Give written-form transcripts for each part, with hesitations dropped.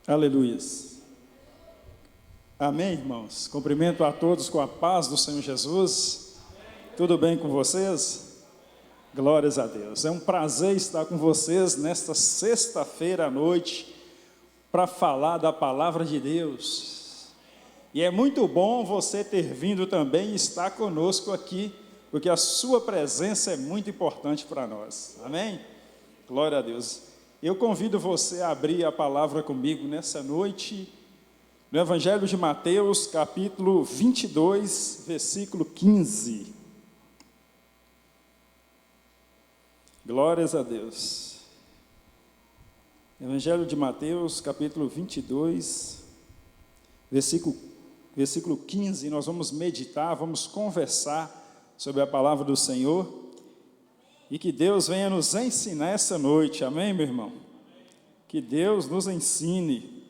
Aleluias. Amém, irmãos? Cumprimento a todos com a paz do Senhor Jesus. Tudo bem com vocês? Glórias a Deus. É um prazer estar com vocês nesta sexta-feira à noite para falar da palavra de Deus. E é muito bom você ter vindo também e estar conosco aqui, porque a sua presença é muito importante para nós. Amém? Glória a Deus. Eu convido você a abrir a palavra comigo nessa noite, no Evangelho de Mateus, capítulo 22, versículo 15. Glórias a Deus. Evangelho de Mateus, capítulo 22, versículo 15. Nós vamos meditar, vamos conversar sobre a palavra do Senhor. E que Deus venha nos ensinar essa noite, amém, meu irmão? Que Deus nos ensine.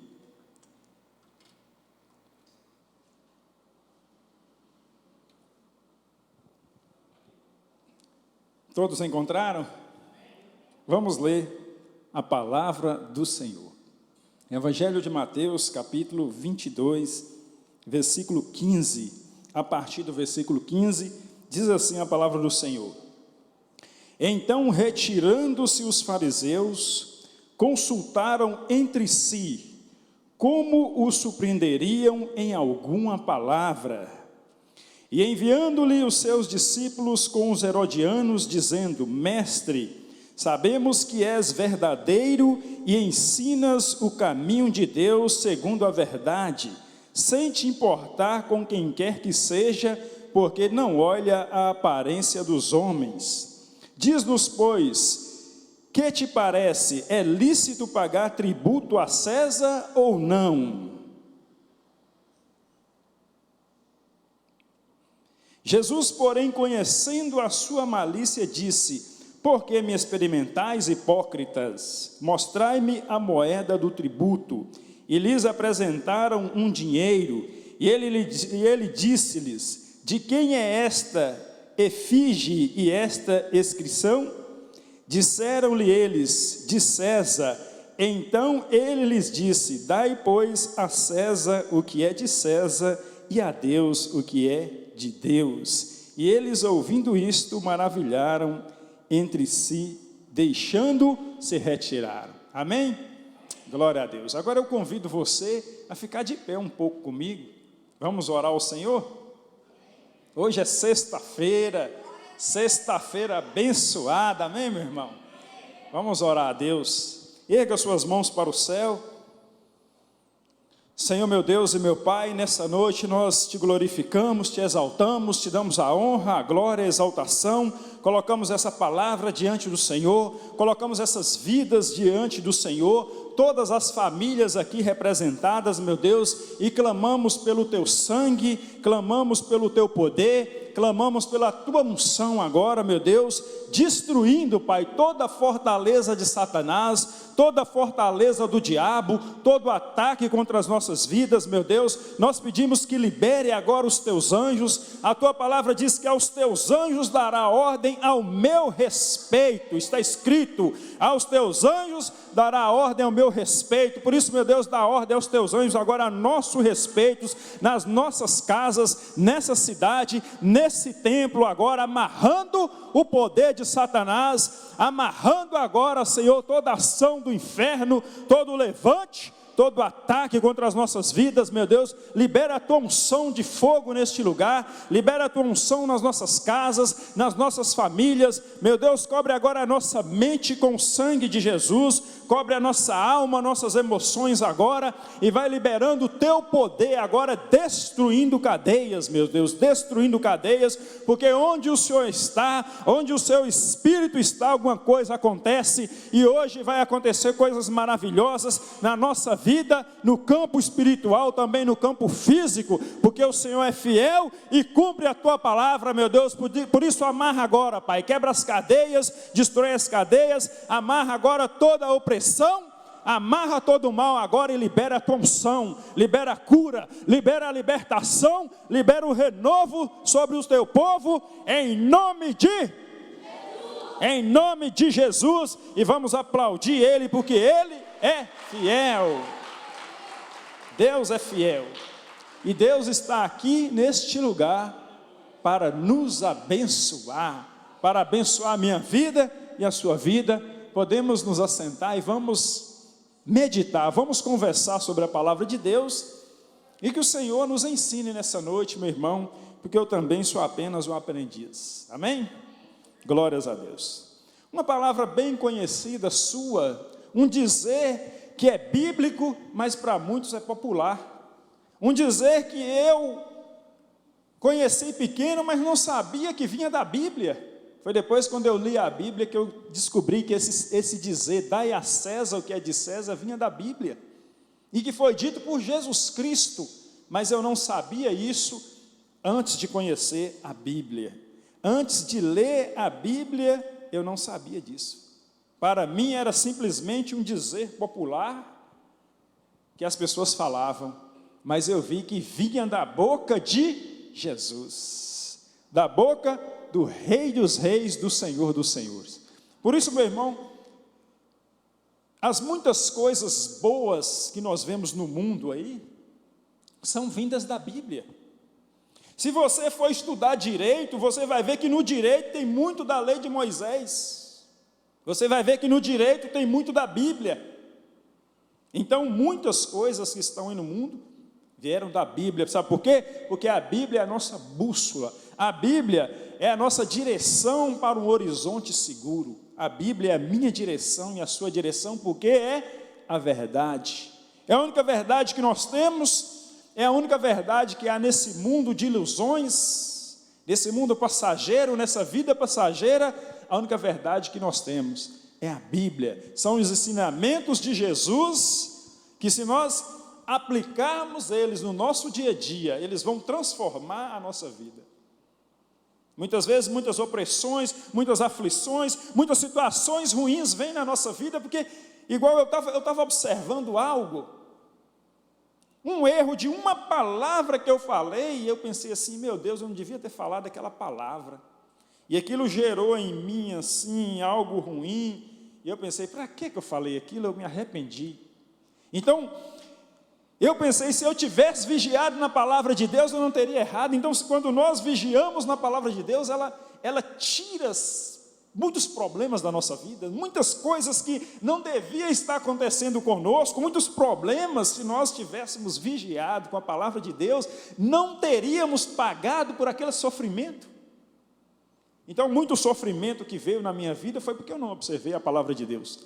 Todos encontraram? Vamos ler a palavra do Senhor. Evangelho de Mateus, capítulo 22, versículo 15. A partir do versículo 15, diz assim a palavra do Senhor. Então, retirando-se os fariseus, consultaram entre si como o surpreenderiam em alguma palavra. E enviando-lhe os seus discípulos com os herodianos, dizendo: Mestre, sabemos que és verdadeiro e ensinas o caminho de Deus segundo a verdade, sem te importar com quem quer que seja, porque não olha a aparência dos homens. Diz-nos, pois, que te parece, é lícito pagar tributo a César ou não? Jesus, porém, conhecendo a sua malícia, disse: Por que me experimentais, hipócritas? Mostrai-me a moeda do tributo. E lhes apresentaram um dinheiro, e ele disse-lhes: De quem é esta efígie e esta inscrição? Disseram-lhe eles: De César. Então ele lhes disse: Dai, pois, a César o que é de César, e a Deus o que é de Deus. E eles, ouvindo isto, maravilharam entre si, deixando, se retiraram. Amém? Glória a Deus. Agora eu convido você a ficar de pé um pouco comigo. Vamos orar ao Senhor? Hoje é sexta-feira abençoada, amém, meu irmão? Vamos orar a Deus. Erga suas mãos para o céu. Senhor, meu Deus e meu Pai, nessa noite nós te glorificamos, te exaltamos, te damos a honra, a glória, a exaltação. Colocamos essa palavra diante do Senhor, colocamos essas vidas diante do Senhor, todas as famílias aqui representadas, meu Deus, e clamamos pelo teu sangue, clamamos pelo teu poder, clamamos pela tua unção agora, meu Deus, destruindo, Pai, toda a fortaleza de Satanás, toda a fortaleza do diabo, todo ataque contra as nossas vidas, meu Deus. Nós pedimos que libere agora os teus anjos. A tua palavra diz que aos teus anjos dará ordem ao meu respeito, está escrito: aos teus anjos dará ordem ao meu respeito. Por isso, meu Deus, dá ordem aos teus anjos agora a nosso respeito, nas nossas casas, nessa cidade, nesse templo agora, amarrando o poder de Satanás, amarrando agora, Senhor, toda ação do inferno, todo levante, todo ataque contra as nossas vidas, meu Deus. Libera a tua unção de fogo neste lugar, libera a tua unção nas nossas casas, nas nossas famílias, meu Deus. Cobre agora a nossa mente com o sangue de Jesus, cobre a nossa alma, nossas emoções agora, e vai liberando o teu poder agora, destruindo cadeias, meu Deus, destruindo cadeias, porque onde o Senhor está, onde o seu Espírito está, alguma coisa acontece, e hoje vai acontecer coisas maravilhosas na nossa vida, no campo espiritual, também no campo físico, porque o Senhor é fiel e cumpre a tua palavra, meu Deus. Por isso amarra agora, Pai, quebra as cadeias, destrói as cadeias, amarra agora toda a opressão, amarra todo o mal agora e libera a tua unção, libera a cura, libera a libertação, libera o renovo sobre o teu povo, em nome de Jesus, e vamos aplaudir Ele, porque Ele é fiel. Deus é fiel. E Deus está aqui neste lugar para nos abençoar, para abençoar a minha vida e a sua vida. Podemos nos assentar e vamos meditar, vamos conversar sobre a palavra de Deus, e que o Senhor nos ensine nessa noite, meu irmão, porque eu também sou apenas um aprendiz. Amém? Glórias a Deus. Uma palavra bem conhecida sua, um dizer que é bíblico, mas para muitos é popular. Um dizer que eu conheci pequeno, mas não sabia que vinha da Bíblia. Foi depois, quando eu li a Bíblia, que eu descobri que esse dizer, dai a César o que é de César, vinha da Bíblia. E que foi dito por Jesus Cristo, mas eu não sabia isso antes de conhecer a Bíblia. Antes de ler a Bíblia, eu não sabia disso. Para mim era simplesmente um dizer popular que as pessoas falavam, mas eu vi que vinha da boca de Jesus, da boca do Rei dos Reis, do Senhor dos Senhores. Por isso, meu irmão, as muitas coisas boas que nós vemos no mundo aí, são vindas da Bíblia. Se você for estudar direito, você vai ver que no direito tem muito da lei de Moisés. Você vai ver que no direito tem muito da Bíblia. Então, muitas coisas que estão aí no mundo vieram da Bíblia. Sabe por quê? Porque a Bíblia é a nossa bússola. A Bíblia é a nossa direção para um horizonte seguro. A Bíblia é a minha direção e a sua direção, porque é a verdade. É a única verdade que nós temos, é a única verdade que há nesse mundo de ilusões, nesse mundo passageiro, nessa vida passageira. A única verdade que nós temos é a Bíblia. São os ensinamentos de Jesus, que se nós aplicarmos eles no nosso dia a dia, eles vão transformar a nossa vida. Muitas vezes, muitas opressões, muitas aflições, muitas situações ruins vêm na nossa vida, porque, igual eu estava observando algo, um erro de uma palavra que eu falei, e eu pensei assim, meu Deus, eu não devia ter falado aquela palavra, e aquilo gerou em mim, assim, algo ruim, e eu pensei, para que eu falei aquilo? Eu me arrependi. Então, eu pensei, se eu tivesse vigiado na palavra de Deus, eu não teria errado. Então, quando nós vigiamos na palavra de Deus, ela tira muitos problemas da nossa vida, muitas coisas que não devia estar acontecendo conosco, muitos problemas, se nós tivéssemos vigiado com a palavra de Deus, não teríamos pagado por aquele sofrimento. Então, muito sofrimento que veio na minha vida foi porque eu não observei a palavra de Deus.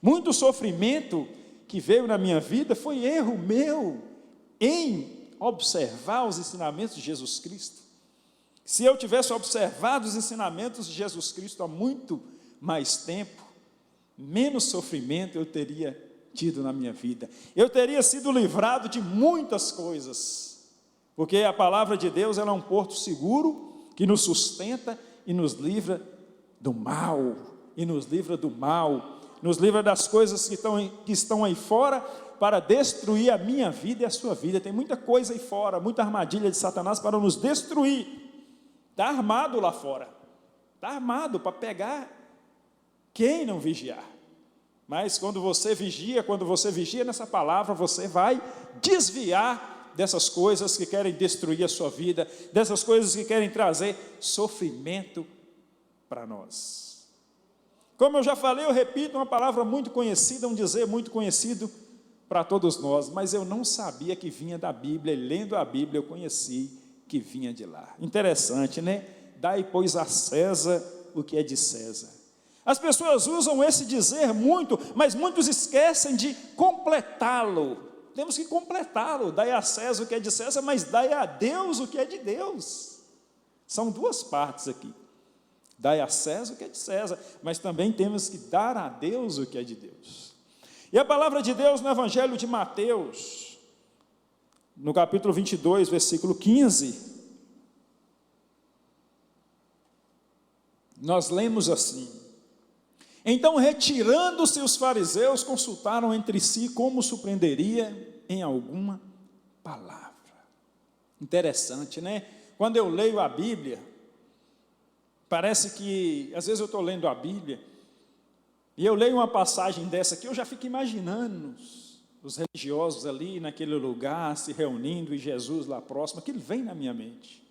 Muito sofrimento que veio na minha vida foi erro meu em observar os ensinamentos de Jesus Cristo. Se eu tivesse observado os ensinamentos de Jesus Cristo há muito mais tempo, menos sofrimento eu teria tido na minha vida. Eu teria sido livrado de muitas coisas, porque a palavra de Deus ela é um porto seguro que nos sustenta e nos livra do mal, nos livra das coisas que estão aí fora para destruir a minha vida e a sua vida. Tem muita coisa aí fora, muita armadilha de Satanás para nos destruir. Está armado lá fora, está armado para pegar quem não vigiar. Mas quando você vigia nessa palavra, você vai desviar dessas coisas que querem destruir a sua vida, dessas coisas que querem trazer sofrimento para nós. Como eu já falei, eu repito, uma palavra muito conhecida, um dizer muito conhecido para todos nós, mas eu não sabia que vinha da Bíblia, e lendo a Bíblia eu conheci que vinha de lá. Interessante, né? Dai, pois, a César o que é de César. As pessoas usam esse dizer muito, mas muitos esquecem de completá-lo. Temos que completá-lo. Dai a César o que é de César, mas dai a Deus o que é de Deus. São duas partes aqui. Dai a César o que é de César, mas também temos que dar a Deus o que é de Deus. E a palavra de Deus no Evangelho de Mateus, no capítulo 22, versículo 15, nós lemos assim: então, retirando-se os fariseus, consultaram entre si como surpreenderia em alguma palavra. Interessante, né? Quando eu leio a Bíblia, parece que, às vezes eu estou lendo a Bíblia, e eu leio uma passagem dessa aqui, eu já fico imaginando os religiosos ali naquele lugar se reunindo e Jesus lá próximo, aquilo vem na minha mente.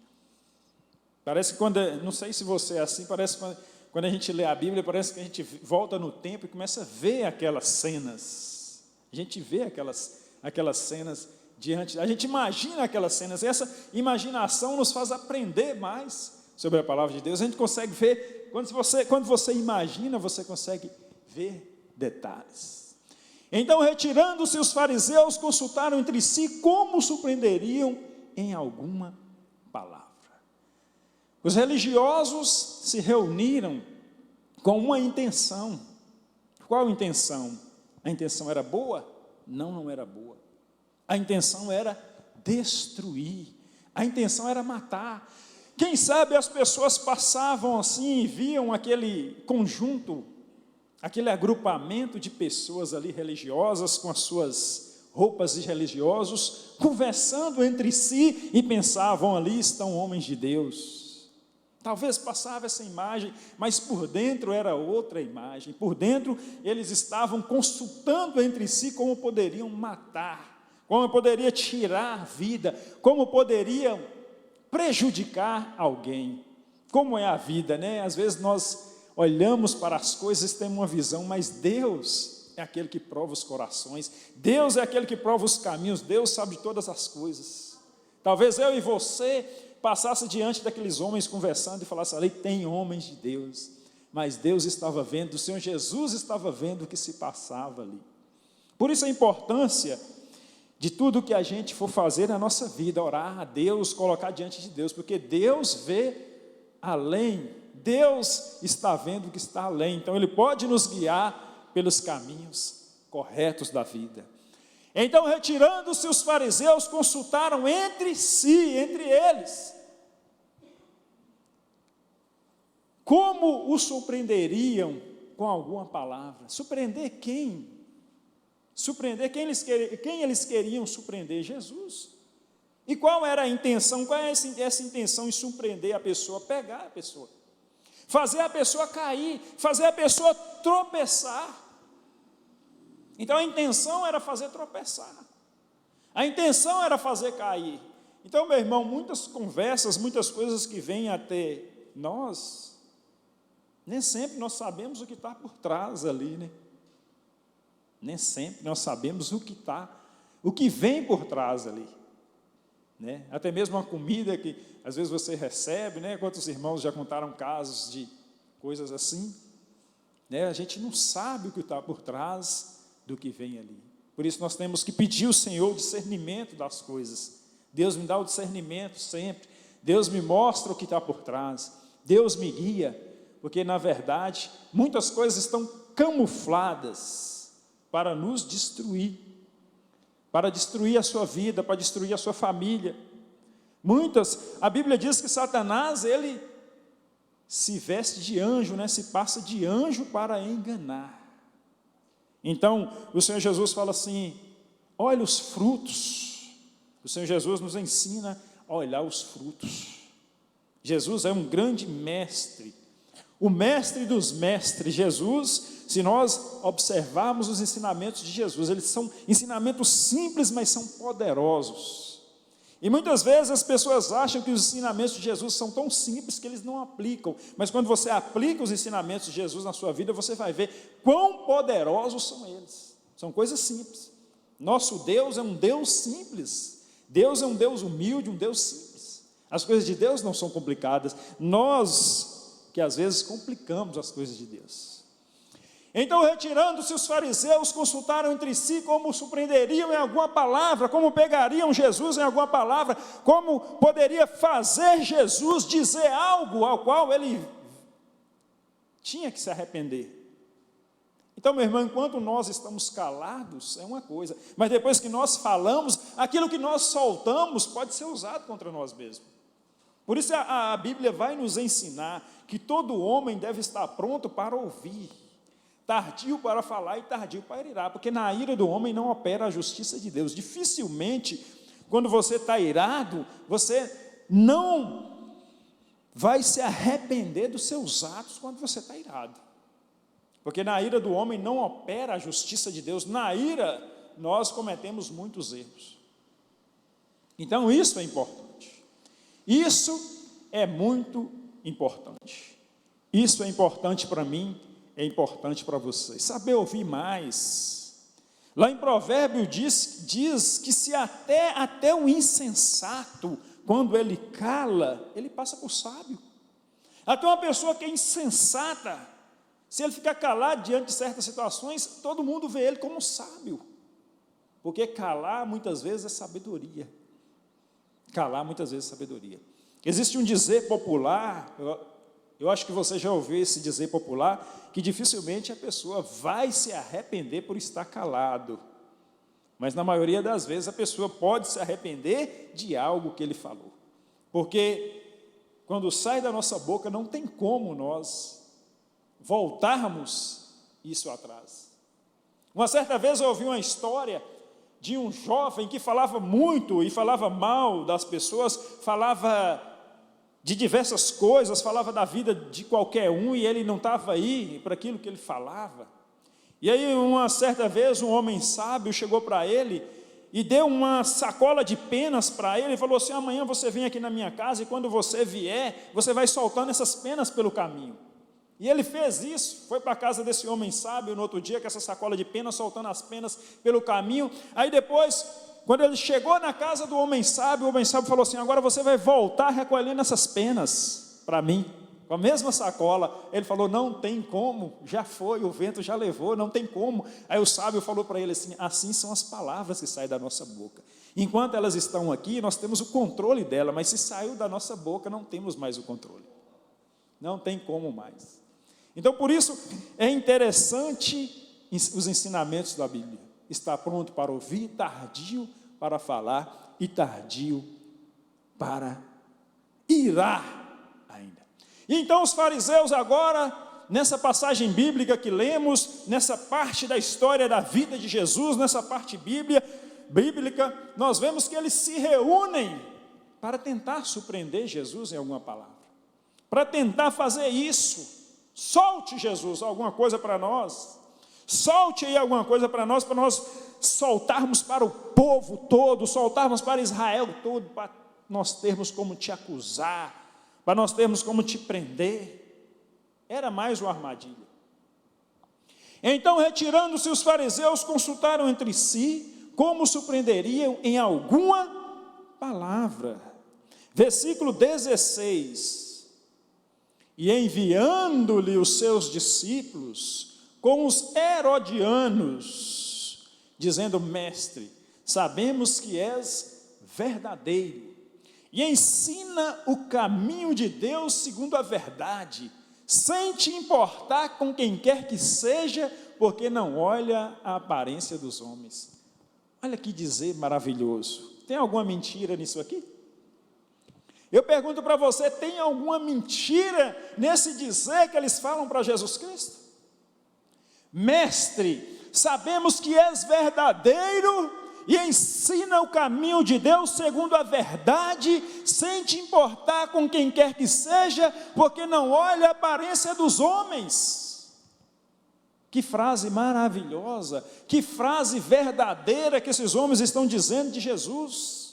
Parece que não sei se você é assim, parece que quando a gente lê a Bíblia, parece que a gente volta no tempo e começa a ver aquelas cenas. A gente vê aquelas cenas diante, a gente imagina aquelas cenas, e essa imaginação nos faz aprender mais sobre a palavra de Deus. A gente consegue ver, quando você imagina, você consegue ver detalhes. Então, retirando-se, os fariseus consultaram entre si como surpreenderiam em alguma palavra. Os religiosos se reuniram com uma intenção. Qual intenção? A intenção era boa? Não, não era boa. A intenção era destruir. A intenção era matar. Quem sabe as pessoas passavam assim e viam aquele conjunto, aquele agrupamento de pessoas ali religiosas com as suas roupas de religiosos, conversando entre si e pensavam: ali estão homens de Deus. Talvez passava essa imagem, mas por dentro era outra imagem. Por dentro eles estavam consultando entre si como poderiam matar, como poderia tirar a vida, como poderiam prejudicar alguém. Como é a vida, né? Às vezes nós olhamos para as coisas e temos uma visão, mas Deus é aquele que prova os corações, Deus é aquele que prova os caminhos, Deus sabe de todas as coisas. Talvez eu e você passasse diante daqueles homens conversando e falasse: ali tem homens de Deus, mas Deus estava vendo, o Senhor Jesus estava vendo o que se passava ali. Por isso a importância de tudo que a gente for fazer na nossa vida, orar a Deus, colocar diante de Deus, porque Deus vê além, Deus está vendo o que está além, então Ele pode nos guiar pelos caminhos corretos da vida. Então, retirando-se, os fariseus consultaram entre si, entre eles, como o surpreenderiam com alguma palavra. Surpreender quem? Surpreender quem eles queriam surpreender? Jesus. E qual era a intenção? Qual é essa intenção em surpreender a pessoa? Pegar a pessoa, fazer a pessoa cair, fazer a pessoa tropeçar. Então a intenção era fazer tropeçar, a intenção era fazer cair. Então, meu irmão, muitas conversas, muitas coisas que vêm até nós, nem sempre nós sabemos o que está por trás ali, né? Nem sempre nós sabemos o que vem por trás ali, né? Até mesmo uma comida que às vezes você recebe, né? Quantos irmãos já contaram casos de coisas assim, né? A gente não sabe o que está por trás do que vem ali. Por isso nós temos que pedir ao Senhor o discernimento das coisas. Deus me dá o discernimento sempre, Deus me mostra o que está por trás, Deus me guia, porque na verdade muitas coisas estão camufladas para nos destruir, para destruir a sua vida, para destruir a sua família. A Bíblia diz que Satanás, ele se veste de anjo, né? Se passa de anjo para enganar. Então, o Senhor Jesus fala assim: olha os frutos. O Senhor Jesus nos ensina a olhar os frutos. Jesus é um grande mestre, o mestre dos mestres. Jesus, se nós observarmos os ensinamentos de Jesus, eles são ensinamentos simples, mas são poderosos. E muitas vezes as pessoas acham que os ensinamentos de Jesus são tão simples que eles não aplicam, mas quando você aplica os ensinamentos de Jesus na sua vida, você vai ver quão poderosos são eles. São coisas simples. Nosso Deus é um Deus simples, Deus é um Deus humilde, um Deus simples. As coisas de Deus não são complicadas, nós que às vezes complicamos as coisas de Deus. Então, retirando-se, os fariseus consultaram entre si como surpreenderiam em alguma palavra, como pegariam Jesus em alguma palavra, como poderia fazer Jesus dizer algo ao qual ele tinha que se arrepender. Então, meu irmão, enquanto nós estamos calados, é uma coisa, mas depois que nós falamos, aquilo que nós soltamos pode ser usado contra nós mesmos. Por isso a Bíblia vai nos ensinar que todo homem deve estar pronto para ouvir, tardio para falar e tardio para irar, porque na ira do homem não opera a justiça de Deus. Dificilmente, quando você está irado, você não vai se arrepender dos seus atos quando você está irado, porque na ira do homem não opera a justiça de Deus. Na ira nós cometemos muitos erros. Então isso é importante. Isso é muito importante. Isso é importante para mim, é importante para vocês. Saber ouvir mais. Lá em Provérbio diz que se até o insensato, quando ele cala, ele passa por sábio. Até uma pessoa que é insensata, se ele ficar calado diante de certas situações, todo mundo vê ele como sábio. Porque calar muitas vezes é sabedoria. Calar muitas vezes é sabedoria. Existe um dizer popular, eu acho que você já ouviu esse dizer popular, que dificilmente a pessoa vai se arrepender por estar calado. Mas na maioria das vezes a pessoa pode se arrepender de algo que ele falou. Porque quando sai da nossa boca não tem como nós voltarmos isso atrás. Uma certa vez eu ouvi uma história de um jovem que falava muito e falava mal das pessoas, falava de diversas coisas, falava da vida de qualquer um e ele não estava aí para aquilo que ele falava. E aí uma certa vez um homem sábio chegou para ele e deu uma sacola de penas para ele e falou assim: amanhã você vem aqui na minha casa e quando você vier, você vai soltando essas penas pelo caminho. E ele fez isso, foi para a casa desse homem sábio no outro dia com essa sacola de penas, soltando as penas pelo caminho. Aí depois, quando ele chegou na casa do homem sábio, o homem sábio falou assim: agora você vai voltar recolhendo essas penas para mim, com a mesma sacola. Ele falou: não tem como, já foi, o vento já levou, não tem como. Aí o sábio falou para ele assim: assim são as palavras que saem da nossa boca. Enquanto elas estão aqui, nós temos o controle dela, mas se saiu da nossa boca, não temos mais o controle. Não tem como mais. Então, por isso, é interessante os ensinamentos da Bíblia. Está pronto para ouvir, tardio para falar e tardio para irar ainda. E então os fariseus agora, nessa passagem bíblica que lemos, nessa parte da história da vida de Jesus, nessa parte bíblica, nós vemos que eles se reúnem para tentar surpreender Jesus em alguma palavra. Para tentar fazer isso. Solte, Jesus, alguma coisa para nós. Solte aí alguma coisa para nós soltarmos para o povo todo, soltarmos para Israel todo, para nós termos como te acusar, para nós termos como te prender. Era mais uma armadilha. Então, retirando-se os fariseus, consultaram entre si como surpreenderiam em alguma palavra. Versículo 16. E enviando-lhe os seus discípulos com os herodianos, dizendo: mestre, sabemos que és verdadeiro e ensina o caminho de Deus segundo a verdade, sem te importar com quem quer que seja, porque não olha a aparência dos homens. Olha que dizer maravilhoso. Tem alguma mentira nisso aqui? Eu pergunto para você, tem alguma mentira nesse dizer que eles falam para Jesus Cristo? Mestre, sabemos que és verdadeiro e ensina o caminho de Deus segundo a verdade, sem te importar com quem quer que seja, porque não olha a aparência dos homens. Que frase maravilhosa, que frase verdadeira que esses homens estão dizendo de Jesus.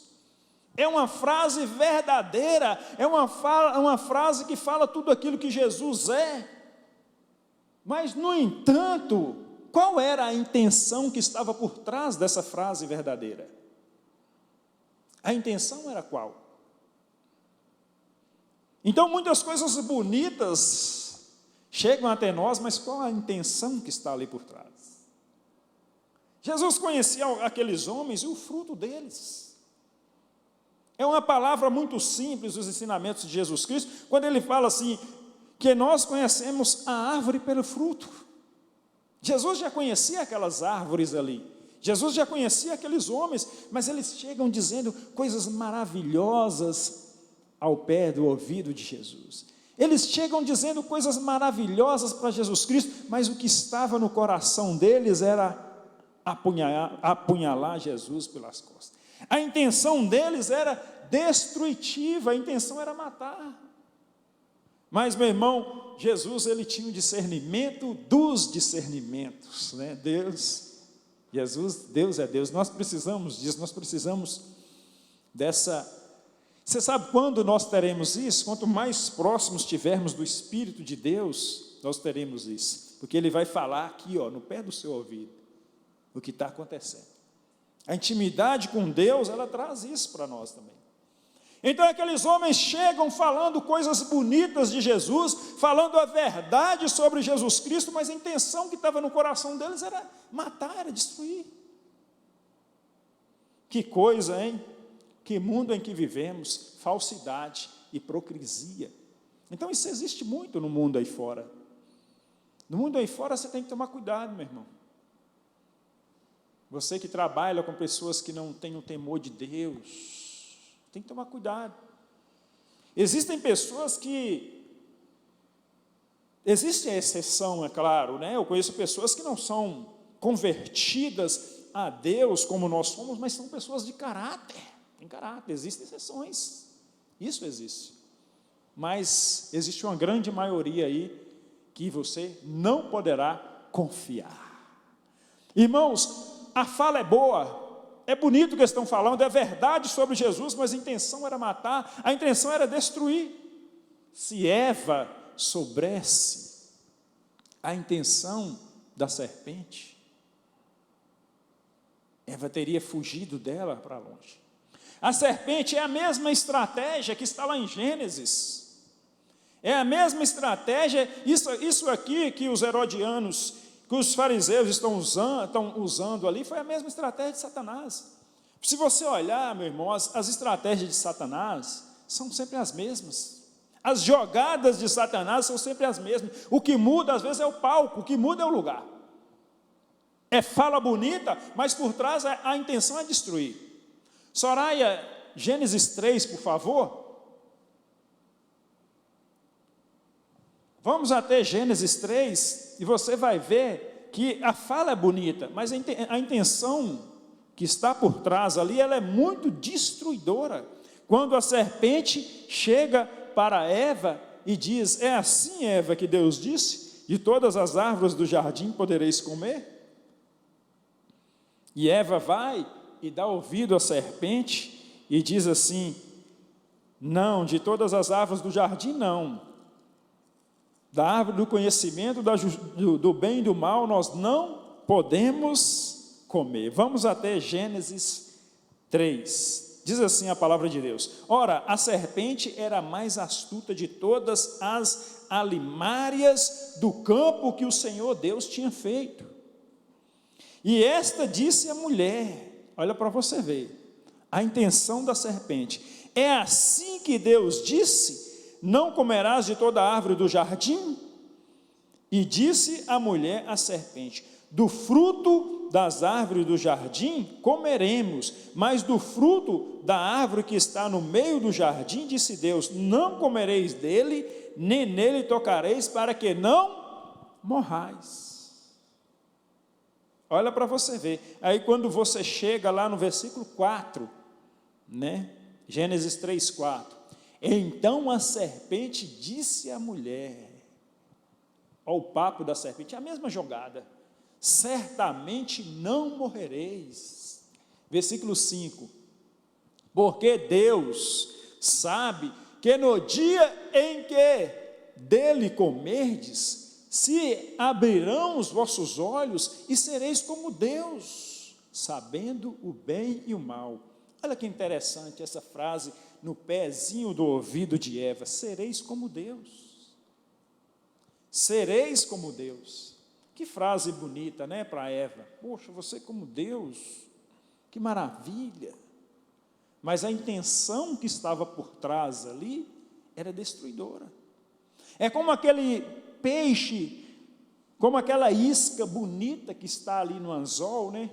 É uma frase verdadeira, é uma frase que fala tudo aquilo que Jesus é. Mas, no entanto, qual era a intenção que estava por trás dessa frase verdadeira? A intenção era qual? Então, muitas coisas bonitas chegam até nós, mas qual a intenção que está ali por trás? Jesus conhecia aqueles homens e o fruto deles. É uma palavra muito simples, os ensinamentos de Jesus Cristo, quando ele fala assim, que nós conhecemos a árvore pelo fruto. Jesus já conhecia aquelas árvores ali, Jesus já conhecia aqueles homens, mas eles chegam dizendo coisas maravilhosas ao pé do ouvido de Jesus. Eles chegam dizendo coisas maravilhosas para Jesus Cristo, mas o que estava no coração deles era apunhalar Jesus pelas costas. A intenção deles era destrutiva, a intenção era matar. Mas, meu irmão, Jesus, ele tinha um discernimento dos discernimentos, né? Deus, Jesus, Deus é Deus, nós precisamos disso, nós precisamos dessa... Você sabe quando nós teremos isso? Quanto mais próximos estivermos do Espírito de Deus, nós teremos isso, porque Ele vai falar aqui, no pé do seu ouvido, o que está acontecendo. A intimidade com Deus, ela traz isso para nós também. Então aqueles homens chegam falando coisas bonitas de Jesus, falando a verdade sobre Jesus Cristo, mas a intenção que estava no coração deles era matar, era destruir. Que coisa, hein? Que mundo em que vivemos, falsidade, hipocrisia. Então isso existe muito no mundo aí fora. No mundo aí fora você tem que tomar cuidado, meu irmão. Você que trabalha com pessoas que não têm o temor de Deus, tem que tomar cuidado. Existem pessoas que... Existe a exceção, é claro, né? Eu conheço pessoas que não são convertidas a Deus como nós somos, mas são pessoas de caráter. Tem caráter, existem exceções. Isso existe. Mas existe uma grande maioria aí que você não poderá confiar. Irmãos, a fala é boa. É bonito o que eles estão falando, é verdade sobre Jesus, mas a intenção era matar, a intenção era destruir. Se Eva soubesse a intenção da serpente, Eva teria fugido dela para longe. A serpente é a mesma estratégia que está lá em Gênesis. É a mesma estratégia, isso aqui que os herodianos, que os fariseus estão usando ali, foi a mesma estratégia de Satanás. Se você olhar, meu irmão, as estratégias de Satanás são sempre as mesmas. As jogadas de Satanás são sempre as mesmas. O que muda, às vezes, é o palco, o que muda é o lugar. É fala bonita, mas por trás a intenção é destruir. Soraya, Gênesis 3, por favor. Vamos até Gênesis 3 e você vai ver que a fala é bonita, mas a intenção que está por trás ali, ela é muito destruidora. Quando a serpente chega para Eva e diz: é assim, Eva, que Deus disse, de todas as árvores do jardim podereis comer? E Eva vai e dá ouvido à serpente e diz assim: não, de todas as árvores do jardim não, da árvore do conhecimento do bem e do mal nós não podemos comer. Vamos até Gênesis 3, diz assim a palavra de Deus: ora, a serpente era a mais astuta de todas as alimárias do campo que o Senhor Deus tinha feito, e esta disse à mulher, olha para você ver, a intenção da serpente: é assim que Deus disse, não comerás de toda a árvore do jardim? E disse a mulher à serpente: do fruto das árvores do jardim comeremos, mas do fruto da árvore que está no meio do jardim, disse Deus, não comereis dele, nem nele tocareis, para que não morrais. Olha para você ver, aí quando você chega lá no versículo 4, né? Gênesis 3, 4, então a serpente disse à mulher, olha o papo da serpente, é a mesma jogada, certamente não morrereis. Versículo 5, porque Deus sabe que no dia em que dele comerdes, se abrirão os vossos olhos e sereis como Deus, sabendo o bem e o mal. Olha que interessante essa frase no pezinho do ouvido de Eva: sereis como Deus. Sereis como Deus. Que frase bonita, né, para Eva? Poxa, você como Deus, que maravilha. Mas a intenção que estava por trás ali era destruidora. É como aquele peixe, como aquela isca bonita que está ali no anzol, né?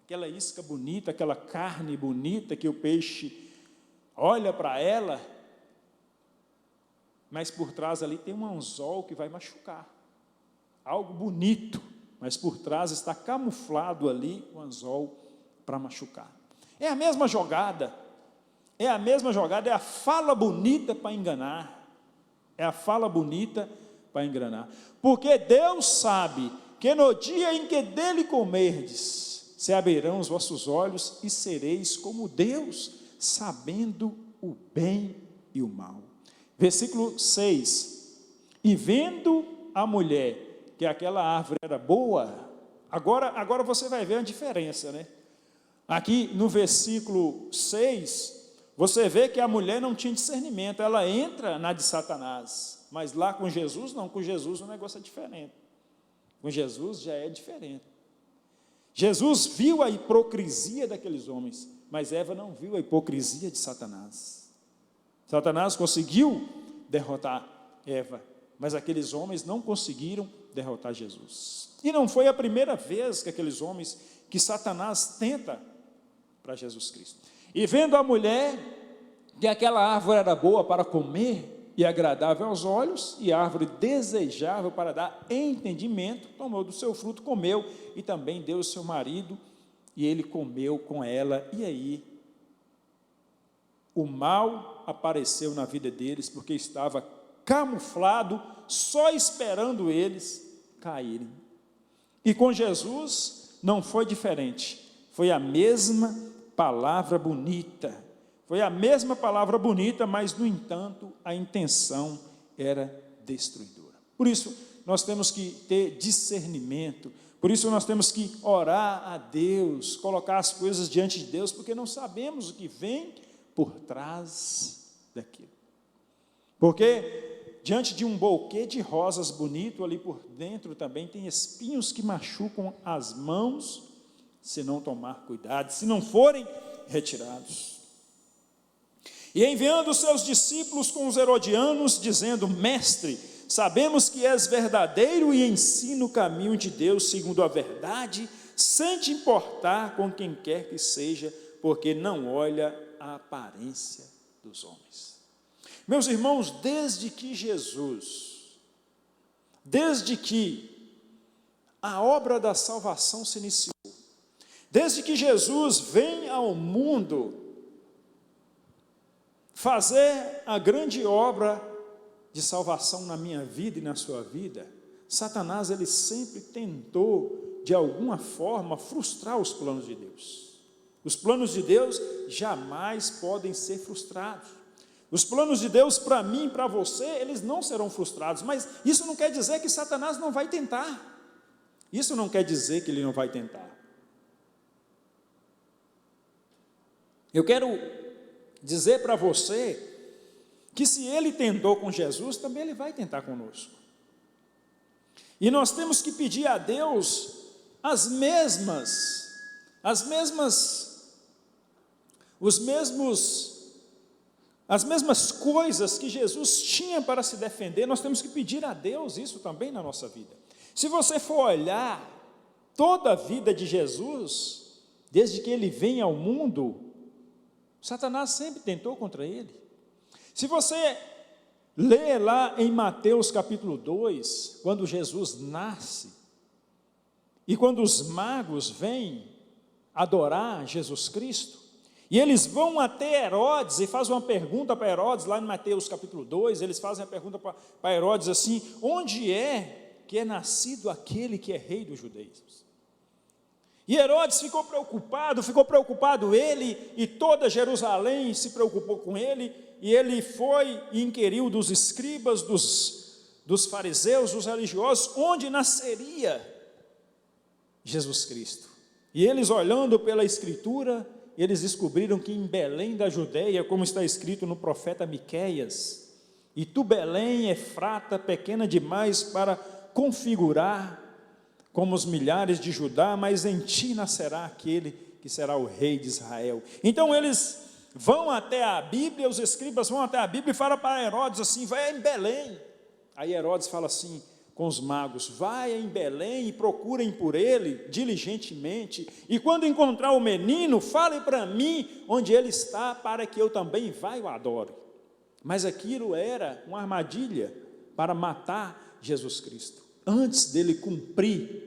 Aquela isca bonita, aquela carne bonita que o peixe olha para ela, mas por trás ali tem um anzol que vai machucar. Algo bonito, mas por trás está camuflado ali o anzol para machucar. É a mesma jogada, é a fala bonita para enganar, é a fala bonita para enganar, porque Deus sabe que no dia em que dele comerdes, se abrirão os vossos olhos e sereis como Deus, sabendo o bem e o mal. Versículo 6, e vendo a mulher que aquela árvore era boa, agora você vai ver a diferença, né? Aqui no versículo 6, você vê que a mulher não tinha discernimento, ela entra na de Satanás, mas lá com Jesus não, com Jesus o negócio é diferente, com Jesus já é diferente. Jesus viu a hipocrisia daqueles homens, mas Eva não viu a hipocrisia de Satanás. Satanás conseguiu derrotar Eva, mas aqueles homens não conseguiram derrotar Jesus. E não foi a primeira vez que aqueles homens, que Satanás tenta para Jesus Cristo. E vendo a mulher que aquela árvore era boa para comer e agradável aos olhos, e árvore desejável para dar entendimento, tomou do seu fruto, comeu, e também deu ao seu marido, e ele comeu com ela. E aí, o mal apareceu na vida deles, porque estava camuflado, só esperando eles caírem. E com Jesus não foi diferente, foi a mesma palavra bonita, mas no entanto a intenção era destruidora. Por isso nós temos que ter discernimento, por isso nós temos que orar a Deus, colocar as coisas diante de Deus, porque não sabemos o que vem por trás daquilo. Porque diante de um buquê de rosas bonito, ali por dentro também tem espinhos que machucam as mãos, se não tomar cuidado, se não forem retirados. E enviando os seus discípulos com os herodianos, dizendo: Mestre, sabemos que és verdadeiro e ensina o caminho de Deus segundo a verdade, sem te importar com quem quer que seja, porque não olha a aparência dos homens. Meus irmãos, desde que a obra da salvação se iniciou, desde que Jesus vem ao mundo fazer a grande obra de salvação na minha vida e na sua vida, Satanás ele sempre tentou, de alguma forma, frustrar os planos de Deus. Os planos de Deus jamais podem ser frustrados. Os planos de Deus para mim e para você, eles não serão frustrados, mas isso não quer dizer que Satanás não vai tentar. Isso não quer dizer que ele não vai tentar. Eu quero dizer para você que se ele tentou com Jesus, também ele vai tentar conosco. E nós temos que pedir a Deus as mesmas coisas que Jesus tinha para se defender. Nós temos que pedir a Deus isso também na nossa vida. Se você for olhar toda a vida de Jesus, desde que ele vem ao mundo, Satanás sempre tentou contra ele. Se você ler lá em Mateus capítulo 2, quando Jesus nasce, e quando os magos vêm adorar Jesus Cristo, e eles vão até Herodes e fazem uma pergunta para Herodes, lá em Mateus capítulo 2, eles fazem a pergunta para Herodes assim: onde é que é nascido aquele que é rei dos judeus? E Herodes ficou preocupado ele e toda Jerusalém se preocupou com ele, e ele foi e inquiriu dos escribas, dos fariseus, dos religiosos, onde nasceria Jesus Cristo. E eles, olhando pela Escritura, eles descobriram que em Belém da Judeia, como está escrito no profeta Miqueias: e tu, Belém, Efrata, pequena demais para configurar como os milhares de Judá, mas em ti nascerá aquele que será o rei de Israel. Então eles vão até a Bíblia, os escribas vão até a Bíblia e falam para Herodes assim: vai em Belém. Aí Herodes fala assim com os magos: vai em Belém e procurem por ele diligentemente, e quando encontrar o menino, fale para mim onde ele está, para que eu também vá e o adore. Mas aquilo era uma armadilha para matar Jesus Cristo, antes dele cumprir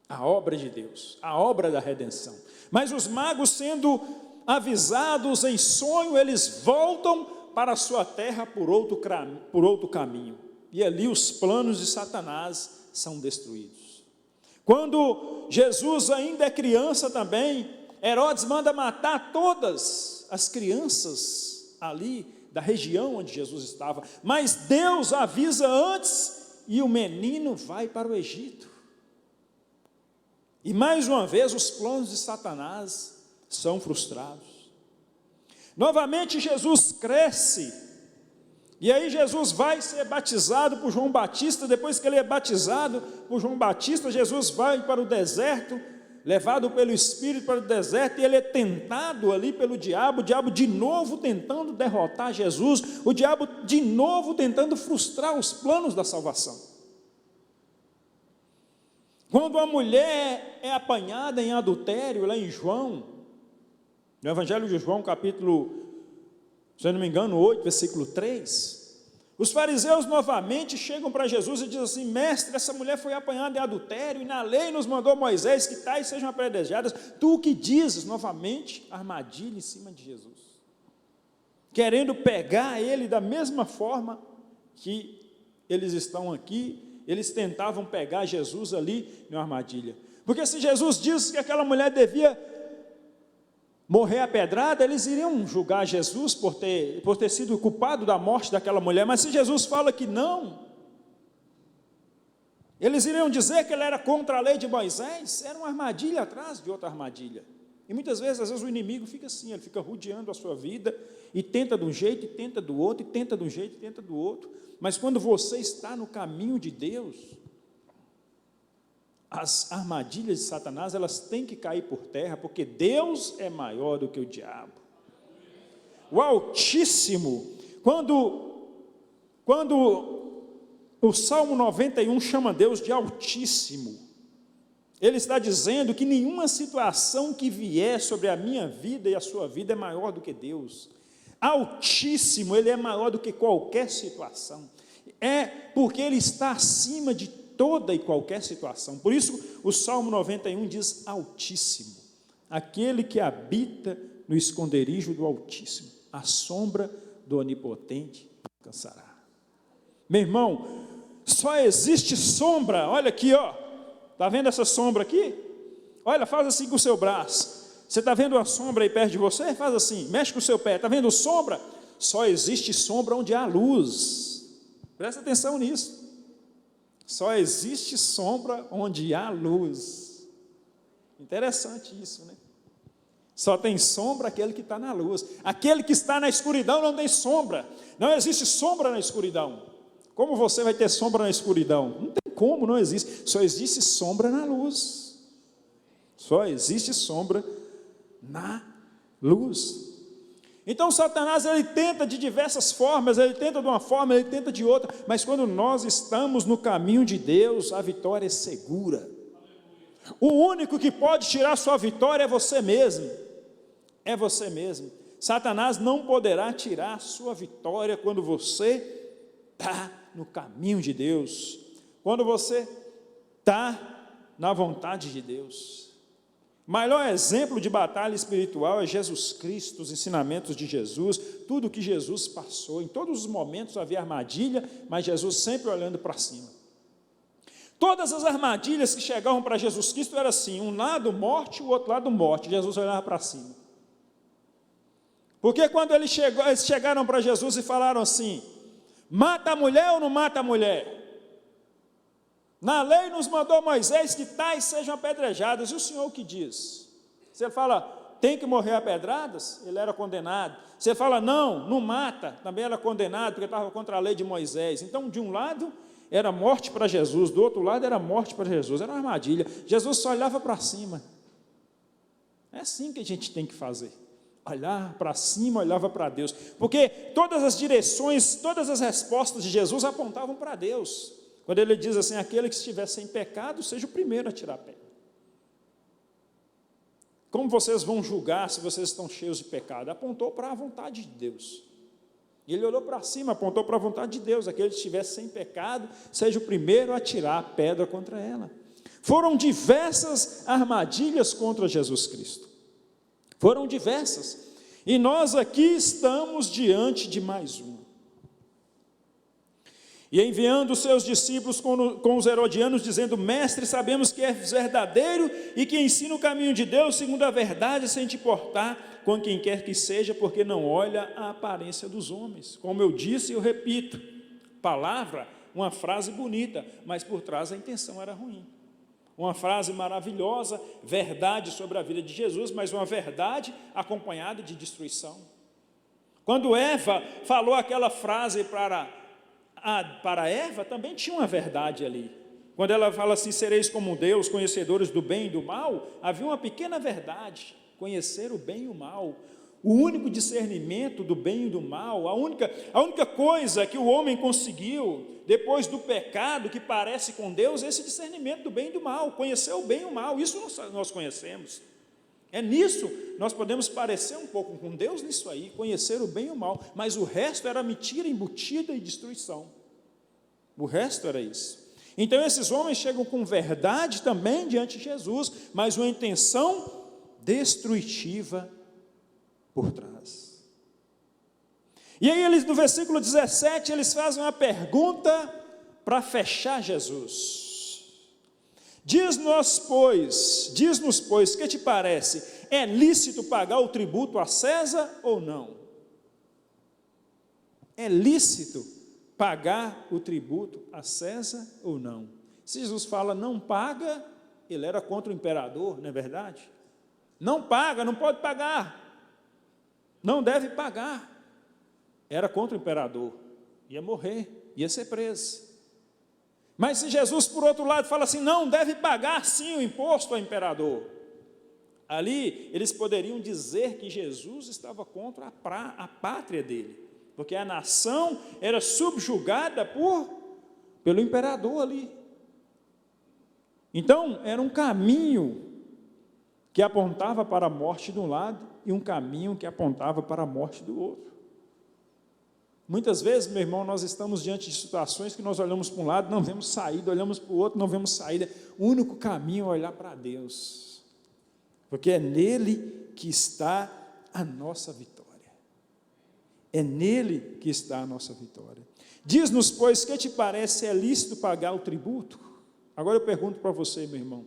a obra de Deus, a obra da redenção. Mas os magos, sendo avisados em sonho, eles voltam para a sua terra por outro caminho, e ali os planos de Satanás são destruídos. Quando Jesus ainda é criança também, Herodes manda matar todas as crianças ali da região onde Jesus estava, mas Deus avisa antes e o menino vai para o Egito. E mais uma vez os planos de Satanás são frustrados. Novamente Jesus cresce, e aí Jesus vai ser batizado por João Batista. Depois que ele é batizado por João Batista, Jesus vai para o deserto, levado pelo Espírito para o deserto, e ele é tentado ali pelo diabo, o diabo de novo tentando derrotar Jesus, o diabo de novo tentando frustrar os planos da salvação. Quando a mulher é apanhada em adultério, lá em João, no Evangelho de João, capítulo, se eu não me engano, 8, versículo 3, os fariseus novamente chegam para Jesus e dizem assim: mestre, essa mulher foi apanhada em adultério, e na lei nos mandou Moisés que tais sejam apedrejadas. Tu o que dizes? Novamente, armadilha em cima de Jesus, querendo pegar ele da mesma forma que eles estão aqui, eles tentavam pegar Jesus ali em uma armadilha. Porque se Jesus disse que aquela mulher devia morrer apedrada, eles iriam julgar Jesus por ter sido culpado da morte daquela mulher. Mas se Jesus fala que não, eles iriam dizer que ele era contra a lei de Moisés. Era uma armadilha atrás de outra armadilha. E muitas vezes, o inimigo fica assim, ele fica rodeando a sua vida, e tenta de um jeito, e tenta do outro, e tenta de um jeito, e tenta do outro. Mas quando você está no caminho de Deus, as armadilhas de Satanás, elas têm que cair por terra, porque Deus é maior do que o diabo. O Altíssimo, quando o Salmo 91 chama Deus de Altíssimo, ele está dizendo que nenhuma situação que vier sobre a minha vida e a sua vida é maior do que Deus. Altíssimo, ele é maior do que qualquer situação. É porque ele está acima de toda e qualquer situação. Por isso o Salmo 91 diz Altíssimo, aquele que habita no esconderijo do Altíssimo, a sombra do Onipotente alcançará. Meu irmão, só existe sombra. Olha aqui, ó, está vendo essa sombra aqui? Olha, faz assim com o seu braço. Você está vendo uma sombra aí perto de você? Faz assim, mexe com o seu pé. Está vendo sombra? Só existe sombra onde há luz. Presta atenção nisso. Só existe sombra onde há luz. Interessante isso, né? Só tem sombra aquele que está na luz. Aquele que está na escuridão não tem sombra. Não existe sombra na escuridão. Como você vai ter sombra na escuridão? Não tem como, não existe. Só existe sombra na luz. Só existe sombra na luz. Então Satanás, ele tenta de diversas formas, ele tenta de uma forma, ele tenta de outra, mas quando nós estamos no caminho de Deus, a vitória é segura. O único que pode tirar sua vitória é você mesmo. É você mesmo. Satanás não poderá tirar sua vitória quando você está no caminho de Deus, quando você está na vontade de Deus. O maior exemplo de batalha espiritual é Jesus Cristo, os ensinamentos de Jesus, tudo que Jesus passou. Em todos os momentos havia armadilha, mas Jesus sempre olhando para cima. Todas as armadilhas que chegavam para Jesus Cristo eram assim, um lado morte, o outro lado morte. Jesus olhava para cima. Porque quando eles chegaram para Jesus e falaram assim: mata a mulher ou não mata a mulher? Na lei nos mandou Moisés que tais sejam apedrejadas. E o Senhor o que diz? Se ele fala, tem que morrer apedrejadas, ele era condenado. Se ele fala, não mata, também era condenado, porque estava contra a lei de Moisés. Então, de um lado, era morte para Jesus, do outro lado, era morte para Jesus. Era uma armadilha. Jesus só olhava para cima. É assim que a gente tem que fazer. Olhar para cima, olhava para Deus. Porque todas as direções, todas as respostas de Jesus apontavam para Deus. Quando ele diz assim, aquele que estiver sem pecado, seja o primeiro a tirar a pedra. Como vocês vão julgar se vocês estão cheios de pecado? Apontou para a vontade de Deus. E ele olhou para cima, apontou para a vontade de Deus. Aquele que estiver sem pecado, seja o primeiro a tirar a pedra contra ela. Foram diversas armadilhas contra Jesus Cristo. Foram diversas. E nós aqui estamos diante de mais uma. E enviando os seus discípulos com os herodianos, dizendo: Mestre, sabemos que és verdadeiro e que ensina o caminho de Deus segundo a verdade, sem te importar com quem quer que seja, porque não olha a aparência dos homens. Como eu disse, eu repito, palavra, uma frase bonita, mas por trás a intenção era ruim. Uma frase maravilhosa, verdade sobre a vida de Jesus, mas uma verdade acompanhada de destruição. Quando Eva falou aquela frase para Eva, também tinha uma verdade ali. Quando ela fala assim: sereis como Deus, conhecedores do bem e do mal, havia uma pequena verdade: conhecer o bem e o mal. O único discernimento do bem e do mal, a única coisa que o homem conseguiu depois do pecado, que parece com Deus, é esse discernimento do bem e do mal, conhecer o bem e o mal. Isso nós conhecemos. É nisso nós podemos parecer um pouco com Deus, nisso aí, conhecer o bem e o mal, mas o resto era mentira embutida e destruição. O resto era isso. Então esses homens chegam com verdade também diante de Jesus, mas uma intenção destrutiva por trás. E aí eles, no versículo 17, eles fazem uma pergunta para fechar Jesus. Diz-nos, pois, que te parece? É lícito pagar o tributo a César ou não? É lícito pagar o tributo a César ou não? Se Jesus fala não paga, ele era contra o imperador, não é verdade? Não paga, não pode pagar, não deve pagar. Era contra o imperador, ia morrer, ia ser preso. Mas se Jesus, por outro lado, fala assim: não, deve pagar sim o imposto ao imperador, ali eles poderiam dizer que Jesus estava contra a pátria dele, porque a nação era subjugada pelo imperador ali. Então era um caminho que apontava para a morte de um lado e um caminho que apontava para a morte do outro. Muitas vezes, meu irmão, nós estamos diante de situações que nós olhamos para um lado, não vemos saída, olhamos para o outro, não vemos saída. O único caminho é olhar para Deus, porque é nele que está a nossa vitória. É nele que está a nossa vitória. Diz-nos, pois, que te parece, é lícito pagar o tributo? Agora eu pergunto para você, meu irmão,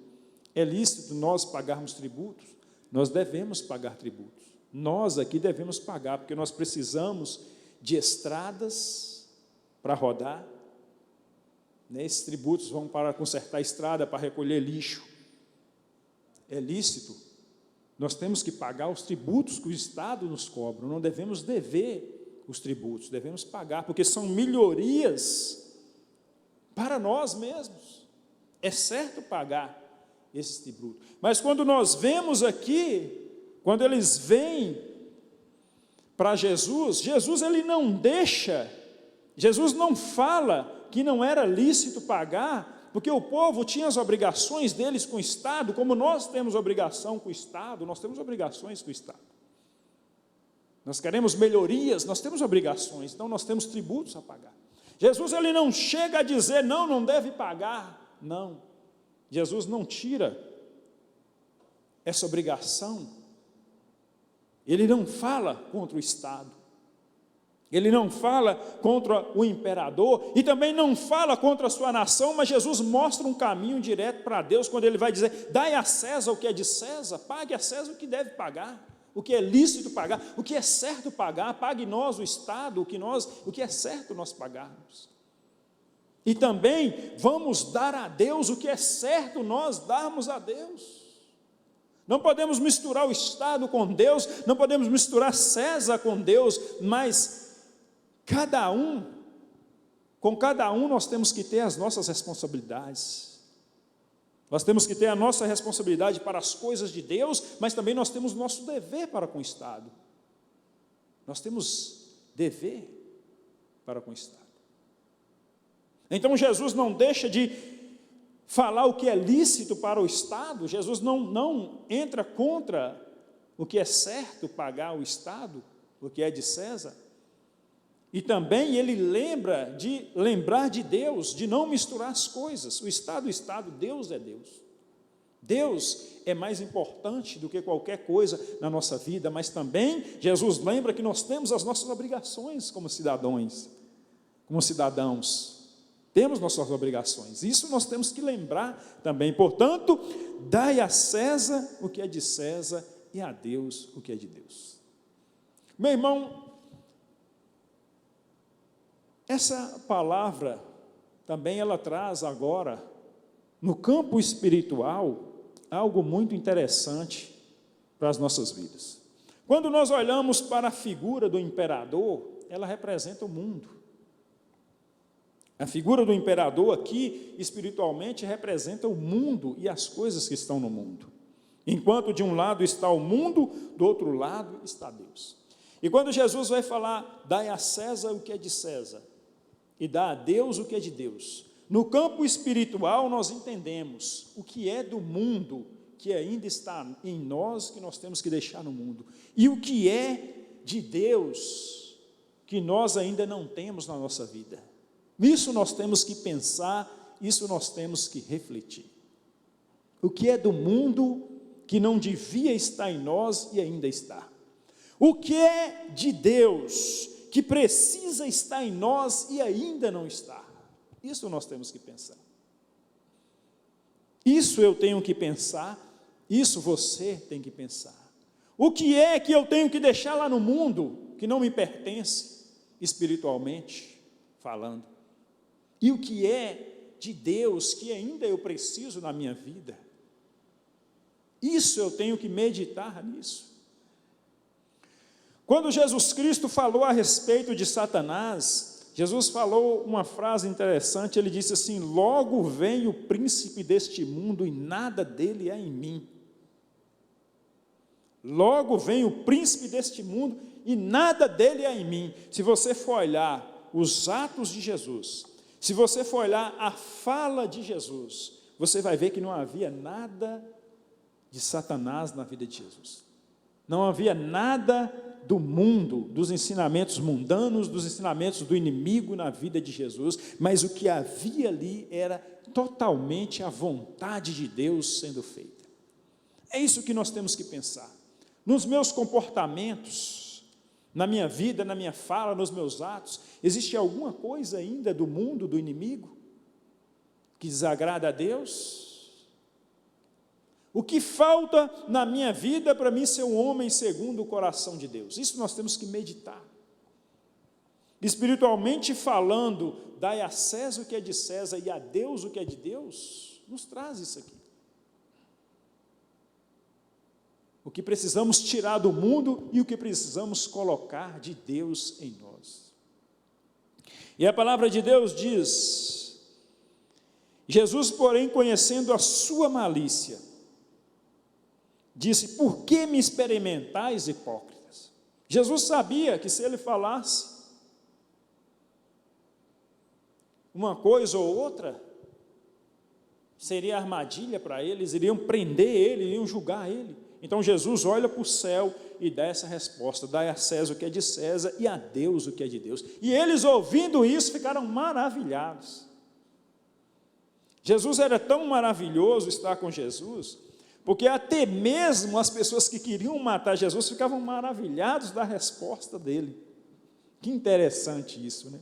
é lícito nós pagarmos tributos? Nós devemos pagar tributos. Nós aqui devemos pagar, porque nós precisamos de estradas para rodar, né? Esses tributos vão para consertar a estrada, para recolher lixo. É lícito, nós temos que pagar os tributos que o Estado nos cobra, não devemos dever os tributos, devemos pagar, porque são melhorias para nós mesmos, é certo pagar esses tributos. Mas quando nós vemos aqui, quando eles vêm para Jesus, ele não deixa, Jesus não fala que não era lícito pagar, porque o povo tinha as obrigações deles com o Estado, como nós temos obrigação com o Estado, nós temos obrigações com o Estado. Nós queremos melhorias, nós temos obrigações, então nós temos tributos a pagar. Jesus, ele não chega a dizer, não deve pagar, não. Jesus não tira essa obrigação. Ele não fala contra o Estado, ele não fala contra o imperador, e também não fala contra a sua nação, mas Jesus mostra um caminho direto para Deus, quando ele vai dizer: dai a César o que é de César, pague a César o que deve pagar, o que é lícito pagar, o que é certo pagar, pague nós, o Estado, o que é certo nós pagarmos. E também vamos dar a Deus o que é certo nós darmos a Deus. Não podemos misturar o Estado com Deus, não podemos misturar César com Deus, mas com cada um nós temos que ter as nossas responsabilidades. Nós temos que ter a nossa responsabilidade para as coisas de Deus, mas também nós temos o nosso dever para com o Estado. Nós temos dever para com o Estado. Então Jesus não deixa de falar o que é lícito para o Estado. Jesus não entra contra o que é certo pagar ao Estado, o que é de César. E também ele lembrar de Deus, de não misturar as coisas. O Estado, Deus é Deus. Deus é mais importante do que qualquer coisa na nossa vida, mas também Jesus lembra que nós temos as nossas obrigações como cidadãos. Temos nossas obrigações, isso nós temos que lembrar também. Portanto, dai a César o que é de César e a Deus o que é de Deus. Meu irmão, essa palavra também ela traz agora, no campo espiritual, algo muito interessante para as nossas vidas. Quando nós olhamos para a figura do imperador, ela representa o mundo. A figura do imperador aqui, espiritualmente, representa o mundo e as coisas que estão no mundo. Enquanto de um lado está o mundo, do outro lado está Deus. E quando Jesus vai falar, dai a César o que é de César, e dá a Deus o que é de Deus, no campo espiritual nós entendemos o que é do mundo, que ainda está em nós, que nós temos que deixar no mundo, e o que é de Deus, que nós ainda não temos na nossa vida. Isso nós temos que pensar, isso nós temos que refletir. O que é do mundo que não devia estar em nós e ainda está? O que é de Deus que precisa estar em nós e ainda não está? Isso nós temos que pensar. Isso eu tenho que pensar, isso você tem que pensar. O que é que eu tenho que deixar lá no mundo que não me pertence, espiritualmente falando? E o que é de Deus que ainda eu preciso na minha vida? Isso eu tenho que meditar nisso. Quando Jesus Cristo falou a respeito de Satanás, Jesus falou uma frase interessante, ele disse assim, logo vem o príncipe deste mundo e nada dele é em mim. Logo vem o príncipe deste mundo e nada dele é em mim. Se você for olhar os atos de Jesus, se você for olhar a fala de Jesus, você vai ver que não havia nada de Satanás na vida de Jesus. Não havia nada do mundo, dos ensinamentos mundanos, dos ensinamentos do inimigo na vida de Jesus, mas o que havia ali era totalmente a vontade de Deus sendo feita. É isso que nós temos que pensar. Nos meus comportamentos, na minha vida, na minha fala, nos meus atos, existe alguma coisa ainda do mundo, do inimigo, que desagrada a Deus? O que falta na minha vida para mim ser um homem segundo o coração de Deus? Isso nós temos que meditar. Espiritualmente falando, dai a César o que é de César e a Deus o que é de Deus, nos traz isso aqui. O que precisamos tirar do mundo e o que precisamos colocar de Deus em nós. E a palavra de Deus diz, Jesus, porém, conhecendo a sua malícia, disse, por que me experimentais, hipócritas? Jesus sabia que se ele falasse uma coisa ou outra, seria armadilha para eles, iriam prender ele, iriam julgar ele. Então Jesus olha para o céu e dá essa resposta, dai a César o que é de César e a Deus o que é de Deus. E eles ouvindo isso ficaram maravilhados. Jesus era tão maravilhoso estar com Jesus, porque até mesmo as pessoas que queriam matar Jesus ficavam maravilhados da resposta dele. Que interessante isso, né?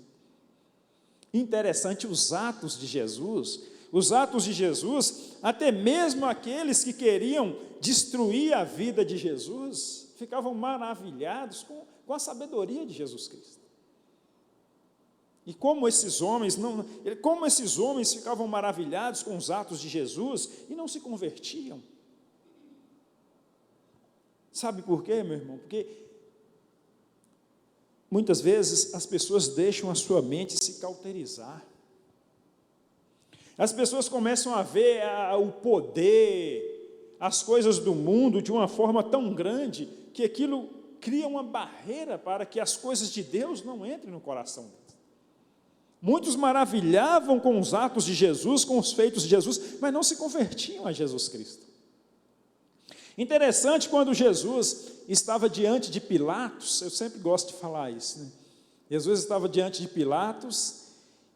Interessante os atos de Jesus. Os atos de Jesus, até mesmo aqueles que queriam destruir a vida de Jesus, ficavam maravilhados com a sabedoria de Jesus Cristo. E como esses homens ficavam maravilhados com os atos de Jesus e não se convertiam. Sabe por quê, meu irmão? Porque muitas vezes as pessoas deixam a sua mente se cauterizar. As pessoas começam a ver o poder, as coisas do mundo de uma forma tão grande que aquilo cria uma barreira para que as coisas de Deus não entrem no coração deles. Muitos maravilhavam com os atos de Jesus, com os feitos de Jesus, mas não se convertiam a Jesus Cristo. Interessante, quando Jesus estava diante de Pilatos, eu sempre gosto de falar isso, né? Jesus estava diante de Pilatos,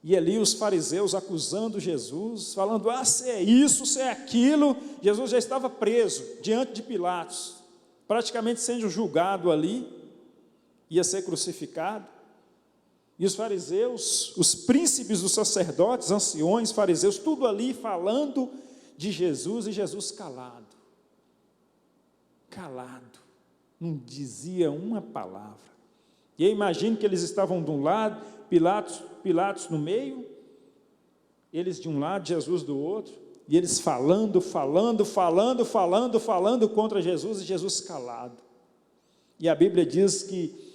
e ali os fariseus acusando Jesus, falando, se é isso, se é aquilo. Jesus já estava preso diante de Pilatos, praticamente sendo julgado ali, ia ser crucificado. E os fariseus, os príncipes dos sacerdotes, anciões, fariseus, tudo ali falando de Jesus, e Jesus calado, não dizia uma palavra. E eu imagino que eles estavam de um lado, Pilatos no meio, eles de um lado, Jesus do outro, e eles falando contra Jesus, e Jesus calado. E a Bíblia diz que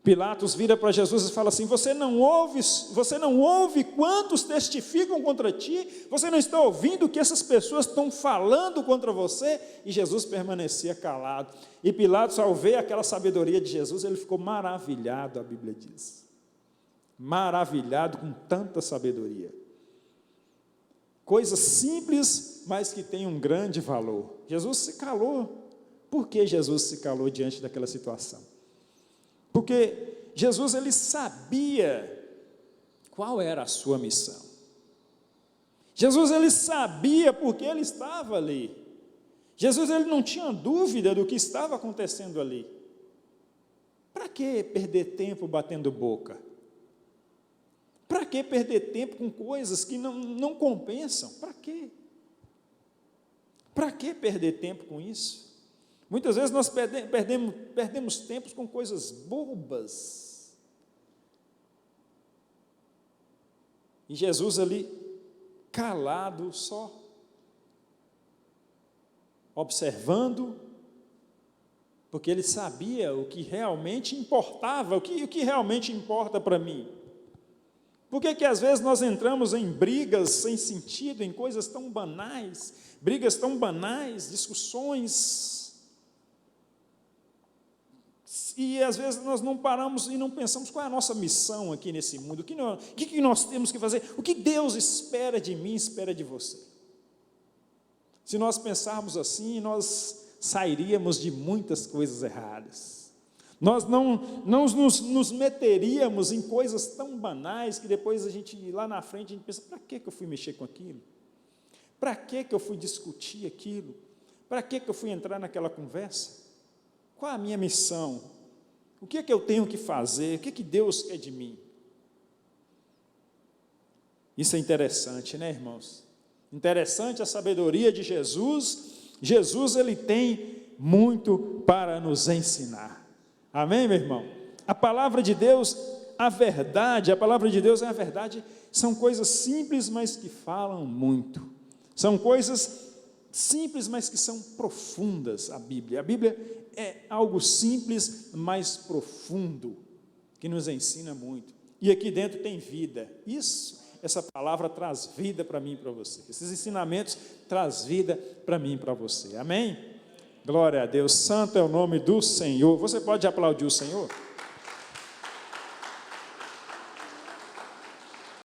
Pilatos vira para Jesus e fala assim: você não ouve quantos testificam contra ti? Você não está ouvindo o que essas pessoas estão falando contra você? E Jesus permanecia calado. E Pilatos, ao ver aquela sabedoria de Jesus, ele ficou maravilhado, a Bíblia diz. Maravilhado com tanta sabedoria. Coisas simples, mas que têm um grande valor. Jesus se calou. Por que Jesus se calou diante daquela situação? Porque Jesus, ele sabia qual era a sua missão. Jesus, ele sabia porque ele estava ali. Jesus, ele não tinha dúvida do que estava acontecendo ali. Para que perder tempo batendo boca? Para que perder tempo com coisas que não compensam? Para quê? Para que perder tempo com isso? Muitas vezes nós perdemos tempos com coisas bobas. E Jesus ali, calado só, observando, porque ele sabia o que realmente importava, o que realmente importa para mim. Por que às vezes nós entramos em brigas sem sentido, em coisas tão banais, discussões, e às vezes nós não paramos e não pensamos qual é a nossa missão aqui nesse mundo, o que nós temos que fazer, o que Deus espera de mim, espera de você. Se nós pensarmos assim, nós sairíamos de muitas coisas erradas. Nós não nos meteríamos em coisas tão banais que depois lá na frente, a gente pensa: para que eu fui mexer com aquilo? Para que eu fui discutir aquilo? Para que eu fui entrar naquela conversa? Qual a minha missão? O que é que eu tenho que fazer? O que é que Deus quer de mim? Isso é interessante, né, irmãos? Interessante a sabedoria de Jesus. Jesus, ele tem muito para nos ensinar. Amém, meu irmão? A palavra de Deus, a palavra de Deus é a verdade. São coisas simples, mas que falam muito. São coisas simples, mas que são profundas. A Bíblia é algo simples, mas profundo, que nos ensina muito. E aqui dentro tem vida. Essa palavra traz vida para mim e para você. Esses ensinamentos traz vida para mim e para você. Amém? Glória a Deus. Santo é o nome do Senhor. Você pode aplaudir o Senhor?